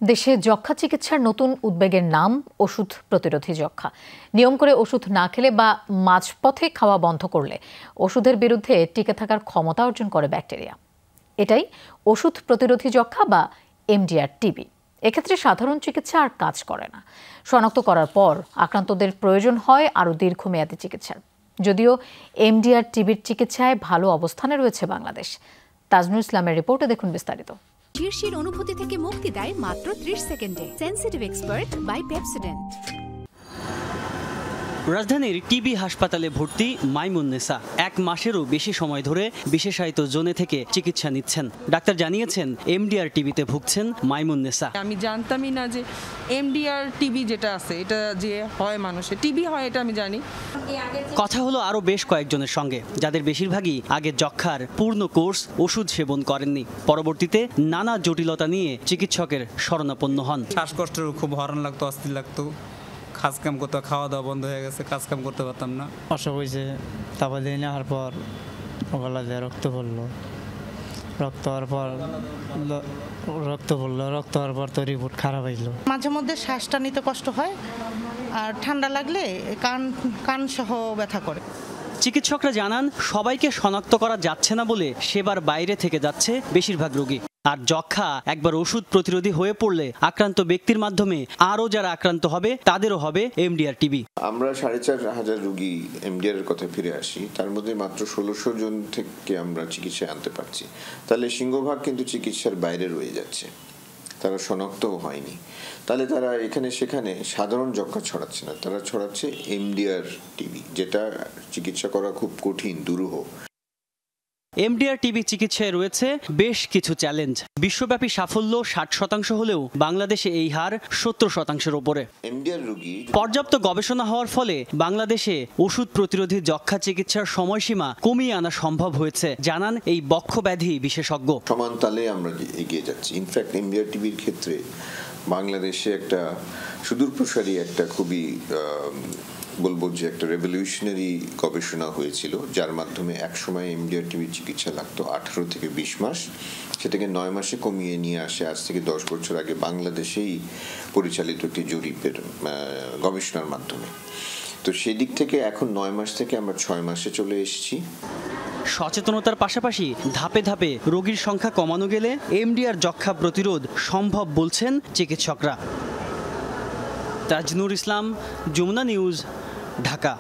দেশে যক্ষ্মা চিকিৎসার নতুন উদ্বেগের নাম ওষুধ প্রতিরোধী যক্ষ্মা। নিয়ম করে ওষুধ না খেলে বা মাঝপথে খাওয়া বন্ধ করলে ওষুধের বিরুদ্ধে টিকে থাকার ক্ষমতা অর্জন করে ব্যাকটেরিয়া। এটাই ওষুধ প্রতিরোধী যক্ষ্মা বা MDR TB। এক্ষেত্রে সাধারণ চিকিৎসা আর কাজ করে না। শনাক্ত করার পর আক্রান্তদের প্রয়োজন হয় আরও দীর্ঘমেয়াদী চিকিৎসার। যদিও MDR TBর চিকিৎসায় ভালো অবস্থানে রয়েছে বাংলাদেশ। তাজনুল ইসলামের রিপোর্টে দেখুন বিস্তারিত। শীর্ষের অনুভূতি থেকে মুক্তি দেয় মাত্র 30 সেকেন্ডে। Sensitive expert by Pepsodent. রাজধানীর টিবি হাসপাতালে ভর্তি মাইমুন্নেসা 1 মাসেরও বেশি সময় ধরে বিশেষায়িত জোনে থেকে চিকিৎসা নিচ্ছেন। ডাক্তার জানিয়েছেন MDR TBতে ভুগছেন মাইমুন্নেসা। আমি জানতামই না যে MDR TB যেটা আছে এটা যে হয় মানুষের টিবি হয় এটা আমি জানি। কথা হলো আরও বেশ কয়েকজনের সঙ্গে, যাদের বেশিরভাগই আগে যক্ষ্মার পূর্ণ কোর্স ওষুধ সেবন করেননি। পরবর্তীতে নানা জটিলতা নিয়ে চিকিৎসকের শরণাপন্ন হন। শ্বাসকষ্টের খুব হরণ লাগতো, অস্থির লাগতো, কাজ কাম করতে, খাওয়া দাওয়া বন্ধ হয়ে গেছে, কাজ কাম করতে পারতাম না। অসুখ হয়েছে, তারপর দিয়ে নেওয়ার পর গলা দিয়ে রক্ত পড়লো, রক্ত হওয়ার পর তো রিপোর্ট খারাপ হইলো। মাঝে মধ্যে শ্বাসটা নিতে কষ্ট হয় আর ঠান্ডা লাগলে কান সহ ব্যথা করে। চিকিৎসকরা জানান সবাইকে শনাক্ত করা যাচ্ছে না বলে সেবার বাইরে থেকে যাচ্ছে বেশিরভাগ রোগী। আর যক্ষ্মা একবার ওষুধ প্রতিরোধী হয়ে পড়লে আক্রান্ত ব্যক্তির মাধ্যমে আরও যারা আক্রান্ত হবে তাদেরও হবে MDR TB। আমরা 4,500 রোগী MDR এর কথা ফিরে আসি, তার মধ্যে মাত্র 1600 জন থেকে আমরা চিকিৎসায় আনতে পারছি। তাহলে সিংহভাগ কিন্তু চিকিৎসার বাইরে রয়ে যাচ্ছে, তারা শনাক্তও হয়নি। তাহলে তারা এখানে সেখানে সাধারণ যক্ষ্মা ছড়াচ্ছে না, তারা ছড়াচ্ছে MDR TB, যেটা চিকিৎসা করা খুব কঠিন, দুরূহ। MDR TB চিকিৎসায় রয়েছে বেশ কিছু চ্যালেঞ্জ। বিশ্বব্যাপী সাফল্য 60% হলেও বাংলাদেশে এই হার 70%-এর ওপরে। পর্যাপ্ত গবেষণা হওয়ার ফলে বাংলাদেশে ওষুধ প্রতিরোধী যক্ষ্মা চিকিৎসার সময়সীমা কমিয়ে আনা সম্ভব হয়েছে, জানান এই বক্ষব্যাধি বিশেষজ্ঞ। সমান তালে আমরা এগিয়ে যাচ্ছি। ইনফ্যাক্ট MDR TBর ক্ষেত্রে বাংলাদেশে একটা সুদূরপ্রসারী একটা খুবই বলবো যে একটা রেভলিউশনারি গবেষণা হয়েছিল, যার মাধ্যমে একসময় MDR TB চিকিৎসা লাগতো 18 থেকে 20 মাস, সেটাকে 9 মাসে কমিয়ে নিয়ে আসে আজ থেকে 10 বছর আগে বাংলাদেশেই পরিচালিত একটি জরিপের গবেষণার মাধ্যমে। তো সেই দিক থেকে এখন 9 মাস থেকে আমরা 6 মাসে চলে এসেছি। সচেতনতার পাশাপাশি ধাপে ধাপে রোগীর সংখ্যা কমানো গেলে MDR যক্ষ্মা প্রতিরোধ সম্ভব বলছেন চিকিৎসকরা। তাজনুল ইসলাম, যমুনা নিউজ, ঢাকা।